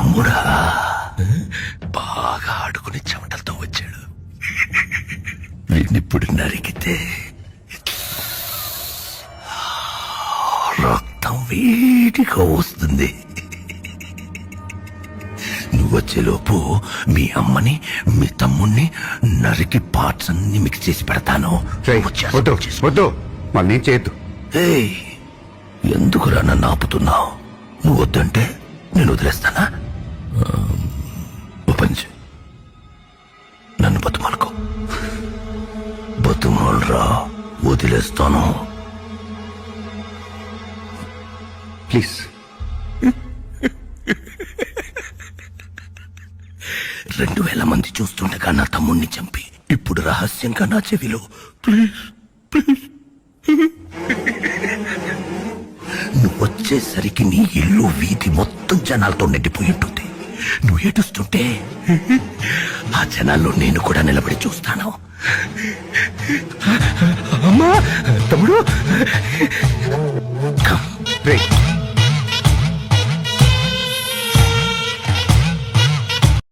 తమ్ముడా బాగా ఆడుకుని చెమటలతో వచ్చాడు. వీడినిప్పుడు నరికితే రక్తం వేడిగా వస్తుంది. నువ్వొచ్చేలోపు మీ అమ్మని మీ తమ్ముణ్ణి నరికి పార్ట్స్ అన్ని మిక్స్ చేసి పెడతాను. వద్దు మళ్ళీ చేయొద్దు. ఏయ్, ఎందుకురా నన్ను ఆపుతున్నావు? నువ్వు వద్దంటే నేను వదిలేస్తానా? ఓ పని చెయ్, నన్ను బతుమాలుకో. బతుమాలరా, వదిలేస్తాను. ప్లీజ్. 2000 మంది చూస్తుండగా నా తమ్ముణ్ణి చంపి ఇప్పుడు రహస్యంగా నా చెవిలో ప్లీజ్ ప్లీజ్. నువ్వు వచ్చేసరికి నీ ఇల్లు వీధి మొత్తం జనాలతో నిండిపోయి ఉంటుంది. నువ్వు ఏడుస్తుంటే ఆ జనాల్లో నేను కూడా నిలబడి చూస్తాను. అమ్మా, తమ్ముడు, కమ్